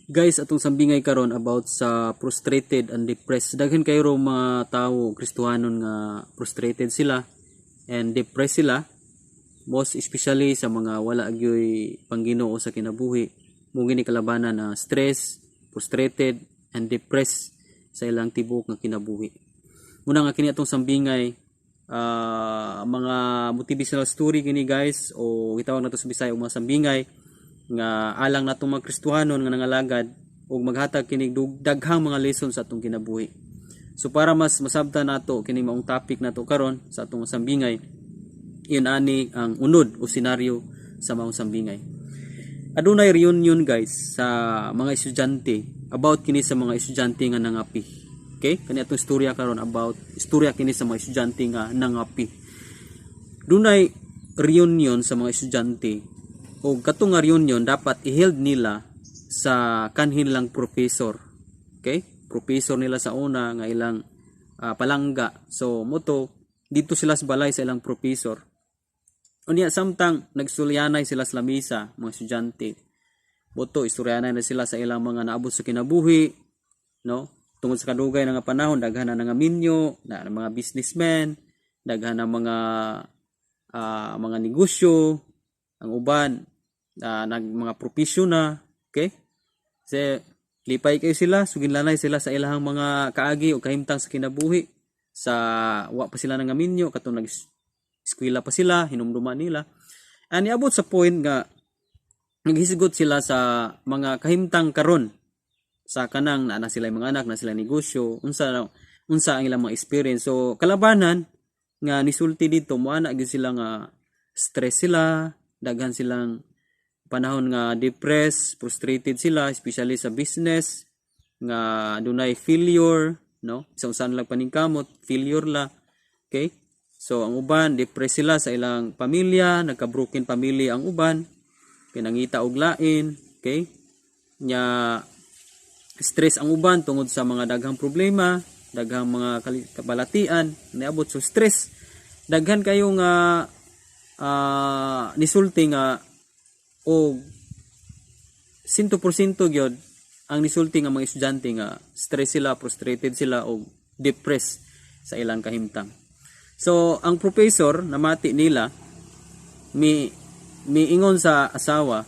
Guys, atong sambingay karon about sa frustrated and depressed. Daghan kayo ro mga tawo Kristohanon nga frustrated sila and depressed sila. Most especially sa mga wala agyoy pangginoo sa kinabuhi. Mugini kalabanan na stress, frustrated and depressed sa ilang tibok nga kinabuhi. Muna nga kini atong sambingay mga motivational story kini guys, o gitawag nato sa Bisaya mga sambingay nga alang natong mga Kristohanon nga nangalagad ug maghatag kini daghang mga lesson sa atong kinabuhi. So para mas masabtan nato kini maong topic nato karon sa atong sambingay, iyon ani ang unod o senaryo sa maong sambingay. Adunay reunion guys sa mga estudyante, about kini sa mga estudyante nga nangapi. Okay? Kani atong istorya karon about istorya kini sa mga estudyante nga nangapi. Dunay reunion sa mga estudyante, o katong nga reunion dapat i-held nila sa kanhin lang professor. Okay? Professor nila sa una nga ilang palangga. So moto dito sila sa balay sa ilang professor. Unya samtang nagsulyanay sila sa lamisa mga estudyante. Moto istoryanay na sila sa ilang mga naabot sa kinabuhi, no? Tungod sa kadugay nga panahon daghan na nga minyo, na mga businessmen, daghan na mga negosyo, ang uban mga profesyon na. Okay? Kasi lipay kayo sila, suginlanay sila sa ilahang mga kaagi o kahimtang sa kinabuhi. Sa wa pa sila nga minyo, katong nag-eskwela pa sila, hinumduman nila. And iabot sa point nga naghisgot sila sa mga kahimtang karon sa kanang na sila mga anak, na sila negosyo, unsa ang ilang mga experience. So kalabanan nga nisulti dito mo ana gyud sila nga stress sila, daghan silang panahon nga depressed, frustrated sila, especially sa business nga dunay failure, no? Isang lang paningkamot, failure la. Okay? So ang uban depressed sila sa ilang pamilya, nagka-broken family ang uban, kinangita og lain, okay? Nya stress ang uban tungod sa mga daghang problema, daghang mga kabalatian, niabot so stress. Daghan kayo nga nisulti nga o 100% gyud ang nisulti nga mga estudyante nga stress sila, frustrated sila o depressed sa ilang kahimtang. So ang professor namati nila miingon sa asawa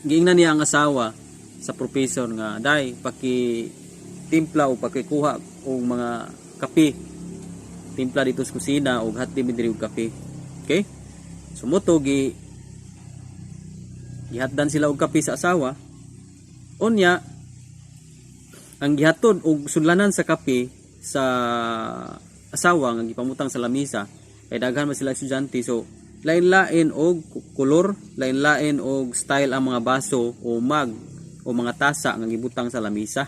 giingnan niya ang asawa sa professor nga day timpla o pakikuha og mga kape, timpla dito sa kusina og hati mi diri og kape. Okay? So moto gihatdan sila og kape sa asawa. Unya ang gihatod og sudlanan sa kape sa asawa nga gipamutang sa lamisa kay daghan man sila estudyante, so lain-lain og kolor, lain-lain og style ang mga baso o mug o mga tasa nga gibutang sa lamisa.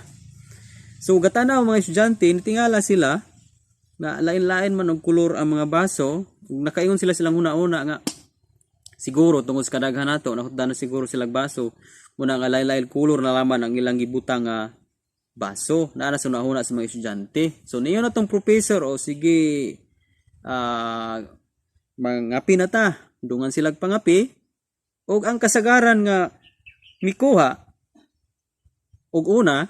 So gatanaw mga estudyante nitingala sila na lain-lain man og kolor ang mga baso. Nakaingon silang una-una nga siguro tungod sa kadaghan nato nakutdan na siguro silang baso muna nga lain-lain kolor na laman ang ilang gibutang nga baso na sa una sa mga estudyante. So niyo na tong professor o sige mangapi na ta, dungan silang pangapi og ang kasagaran nga mikuha og una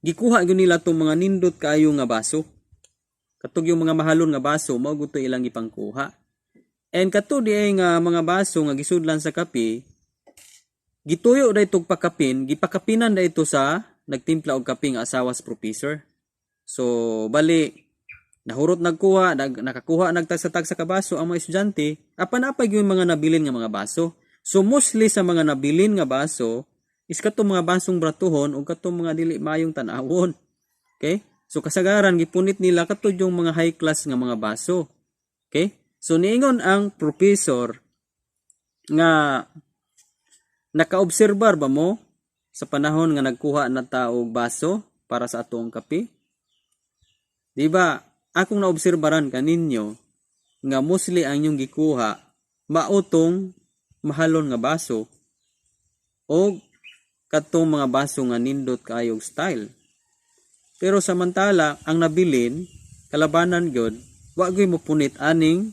gikuha gyud nila tong mga nindot kaayo nga baso. Katug yung mga mahalon nga baso mao gusto ilang ipangkuha. And katug di nga mga baso nga gisudlan sa kape, gituyo daytog pakapin, gipakapinan dayto sa nagtimpla og kape nga asawa sa professor. So bali nahurot nagkuha, nakakuha nagtagsa-tag sa kabaso ang mga estudyante, apan-apay yung mga nabilin nga mga baso. So mostly sa mga nabilin nga baso is katong mga basong bratuhon o katong mga dili mayong tan-awon. Okay? So kasagaran gipunit nila katong yung mga high class nga mga baso. Okay? So niingon ang professor nga nakaobserbar ba mo sa panahon nga nagkuha na ta og baso para sa atong kape? Di ba? Akong naobserbaran kaninyo nga mostly ang inyong gikuha mautong mahalon nga baso o katong mga baso nga nindot kaayog style. Pero samantala ang nabilin kalabanan gyud wa gyud mo punit aning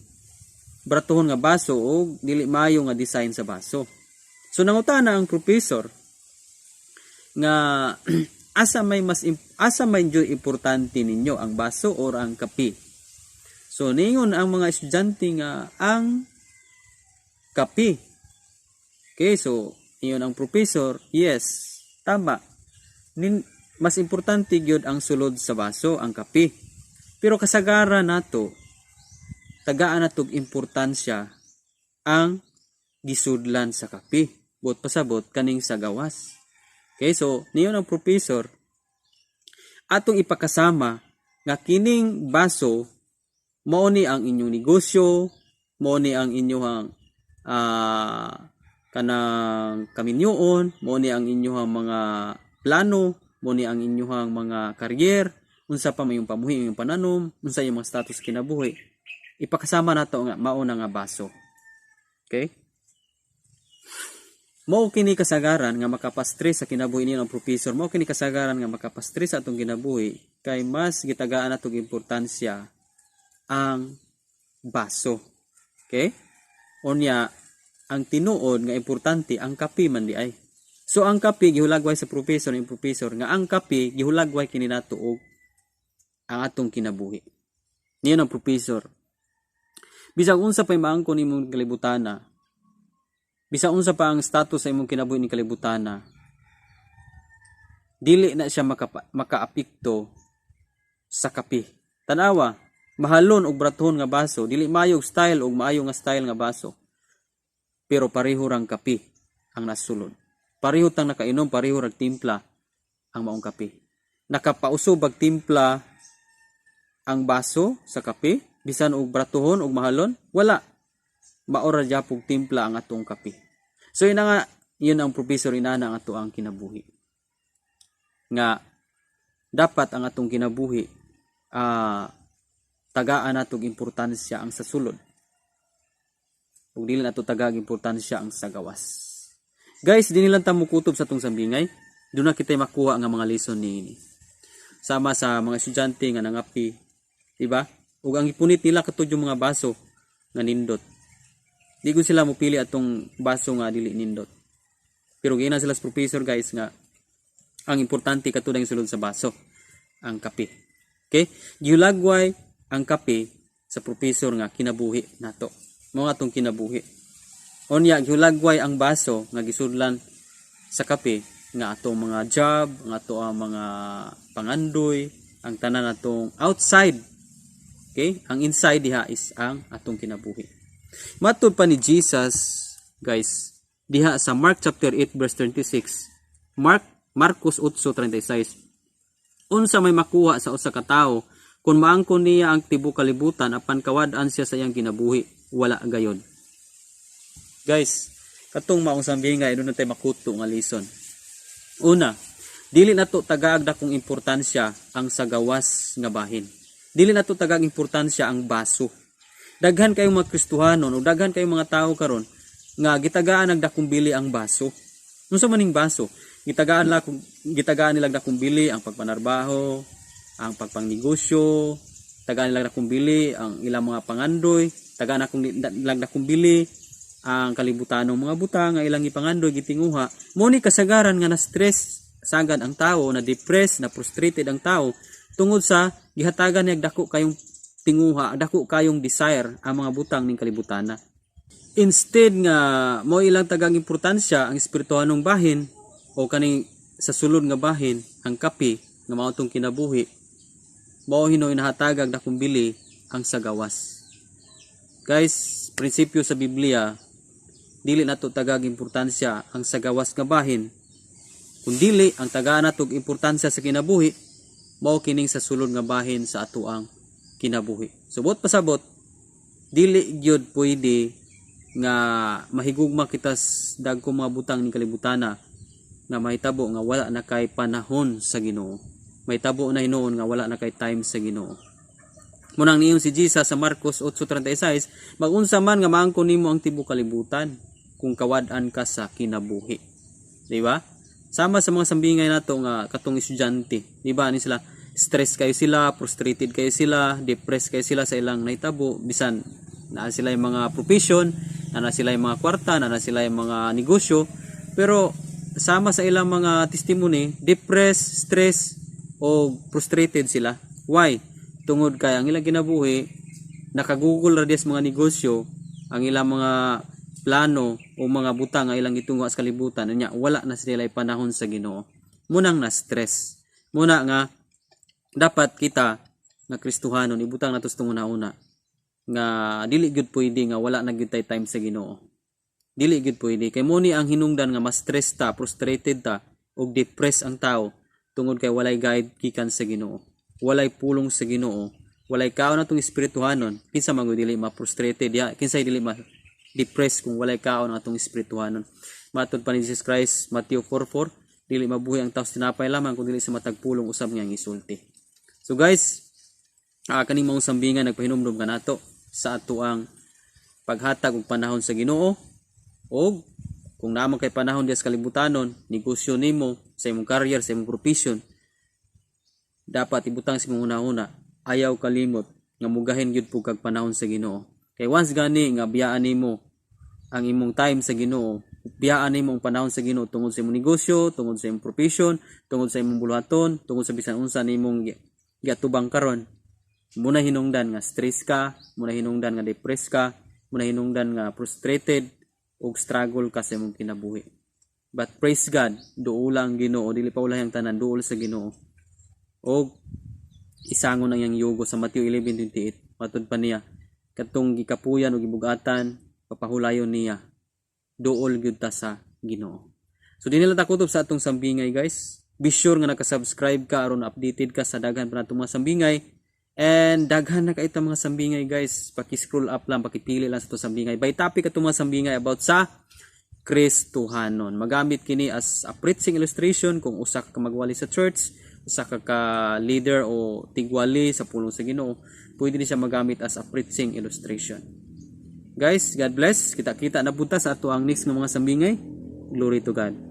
bratuhon nga baso o dili maayo nga design sa baso. So nangutana ang professor nga asa may joy importante ninyo, ang baso or ang kape? So ningon ang mga estudyante nga ang kape. Okay, so iyon ang professor, yes, tama. Mas importante gyud ang sulod sa baso, ang kape. Pero kasagaran nato, tagaan natog importansya ang gisudlan sa kape. Bot pasabot kaning sa gawas. Okay, so niyon ang professor atong ipakasama nga kining baso mao ni ang inyong negosyo, mao ni ang inyong kanang kaminyoon, mao ni ang inyong mga plano, mao ni ang inyong mga career, unsa pa mayong pamuhi, mayong pananom, unsa yung mga status kinabuhi. Ipakasama nato nga mao na nga baso. Okay? Mao kini kasagaran nga makapastres sa kinabuhi niyo ng professor, mao kini kasagaran nga makapastres sa atong kinabuhi kay mas gitagaan natong importansya ang baso. Okay? Unya ang tinuod nga importante ang kape man di ay. So ang kape gihulagway sa professor ng professor nga ang kape gihulagway kini nato og ang atong kinabuhi. Niyon ang professor. Bisag unsa pay maangkon nimong kalibutana, bisag unsa pa ang status sa imong kinabuhi ni kalibutana, dili na siya makaapekto sa kape. Tanawa, mahalon og braton nga baso, dili maayo style og maayo nga style nga baso. Pero pareho rang kape ang nasulod. Pareho tang nakainom, pareho rang timpla ang maong kape. Nakapausog bag timpla ang baso sa kape, bisan og bratohon og mahalon, wala. Maora japog timpla ang atong kape. So yun nga, yun ang professor inana ang ato ang kinabuhi. Nga dapat ang atong kinabuhi tagaan natong importansya ang sa sulod. Ug dili nato tagag importansya ang sa gawas. Guys, dinhi lang ta mukutob sa tong sambingay. Doon na kita makuha nga mga lesson niini. Sama sa mga estudyante nga nangapi, di ba? Ug ang ipunit nila katud yung mga baso nga nindot. Di ko sila mupili atong baso nga dili nindot. Pero gina sila sa professor guys nga ang importante katud ang sulod sa baso, ang kape. Okay? Gihulagway ang kape sa professor nga kinabuhi nato. Mao atong kinabuhi. Unya gihulagway ang baso nga gisudlan sa kape nga atong mga job, nga ato ang mga pangandoy, ang tanan natong outside. Okay? Ang inside diha is ang atong kinabuhi. Matud pa ni Jesus, guys, diha sa Mark chapter 8 verse 36. Marcos 8:36. Unsa may makuha sa usa ka tawo kung maangkon niya ang tibuok kalibutan apan kawad-an siya sa iyang kinabuhi, wala gayon. Guys, katong maong sambingay doon tay makuto nga lesson. Una, dili nato tagaag dakong importansya ang sagawas nga bahin. Dili nato tagaag importansya ang baso. Daghan kayong mga Kristohanon o daghan kayong mga tao karon nga gitagaan nagdakong bili ang baso. Unsa maning baso? Gitagaan nila dakong bili ang pagpanarbaho, ang pagpangnegosyo, tagaan nila dakong bili ang ilang mga pangandoy, tagaan nila dakong bili ang kalibutanong mga butang nga ilang ipangandoy gitinguha. Mo ni kasagaran nga na stress sagad ang tao, na depressed, na frustrated ang tao tungod sa gihatagan niya dako kayong tinguha, dako kayong desire ang mga butang ning kalibutana. Instead nga mo ilang tagang importansya ang espirituhanong bahin o kaning sa sulod nga bahin, ang kape nga mao tong kinabuhi, mao hinoy nahatagag dakong bili ang sagawas. Guys, prinsipyo sa Biblia, dili nato tagag importansya ang sagawas nga bahin, kun dili ang tagaan natog importansya sa kinabuhi, mao kining sa sulod nga bahin sa atoang kinabuhi. Subot pasabot, dili gyud pwede nga mahigugma kita sa dagkong mga butang ning kalibutana nga mahitabo nga wala na kay panahon sa Ginoo. Mahitabo na hinuon nga wala na kay time sa Ginoo. Munang niyon si Jesus sa Marcos 8:36, magunsa man nga maangkon nimo ang tibuok kalibutan kung kawad-an ka sa kinabuhi. Di ba? Sama sa mga sambingay nato nga katong estudyante, di ba ni sila stress kayo sila, frustrated kayo sila, depressed kayo sila sa ilang nahitabo, bisan na sila yung mga profession, na sila yung mga kwarta, na sila yung mga negosyo, Pero sama sa ilang mga testimony, depressed, stress o frustrated sila. Why? Tungod kay ang ilang kinabuhi nakagugol ra sa mga negosyo, ang ilang mga plano o mga butang nga ilang gitungo sa kalibutan nya wala na sila panahon sa Ginoo. Munang na stress. Muna nga dapat kita nga Kristohanon ibutang natos tong una-una nga dili gyud pwede nga wala na gyud tay time sa Ginoo. Dili gyud pwede kay mo ni ang hinungdan nga mas stress ta, frustrated ta ug depressed ang tao tungod kay walay guide gikan sa Ginoo. Walay pulong sa Ginoo. Walay kaon atong espirituhanon. Kinsa man dili ma-frustrated ya, kinsa dili ma-depressed kung walay kaon atong espirituhanon. Matod pa ni Jesus Christ, Matthew 4:4, dili mabuhi ang tao sa tinapay lamang kung dili sa matag pulong usab nga gisulti. So guys, kaning maong sambingan nagpahinumdum kanato sa ato ang paghatag og panahon sa Ginoo. O kung naman kay panahon diya sa kalibutanon, negosyo nimo, sa imong career, sa imong profession, dapat ibutang sa imong una-una, ayaw kalimot nga mugahin gyud pug kag panahon sa Ginoo. Kay once gani nga biyaan nimo ang imong time sa Ginoo, biyaan nimo ang panahon sa Ginoo tungod sa imong negosyo, tungod sa imong profession, tungod sa imong buluhaton, tungod sa bisan unsa nimong giatubang karon, muna hinungdan nga stress ka, muna hinungdan nga depressed ka, muna hinungdan nga frustrated ug struggle ka sa imong kinabuhi. But praise God, duol ang Ginoo, dili pa ulah ang tanan, duol sa Ginoo. Og isangon ang yang yugo sa Matthew 11:28. Matud pa niya, katong gikapuyan ug gibugatan, papahulayon niya. Duol gyud ta sa Ginoo. So dinila ta kutob sa atong sambingay guys. Be sure nga naka-subscribe ka aron updated ka sa daghan pa natong mga sambingay. And daghan na kaita mga sambingay guys. Paki-scroll up lang, pakipili lang sa itong sambingay. By topic atong mga sambingay about sa Kristohanon. Magamit kini as a preaching illustration kung usa ka magwali sa church, usa ka leader o tigwali sa pulong sa Ginoo. Pwede ni siya magamit as a preaching illustration. Guys, God bless. Kita-kita na punta sa ato ang next ng mga sambingay. Glory to God.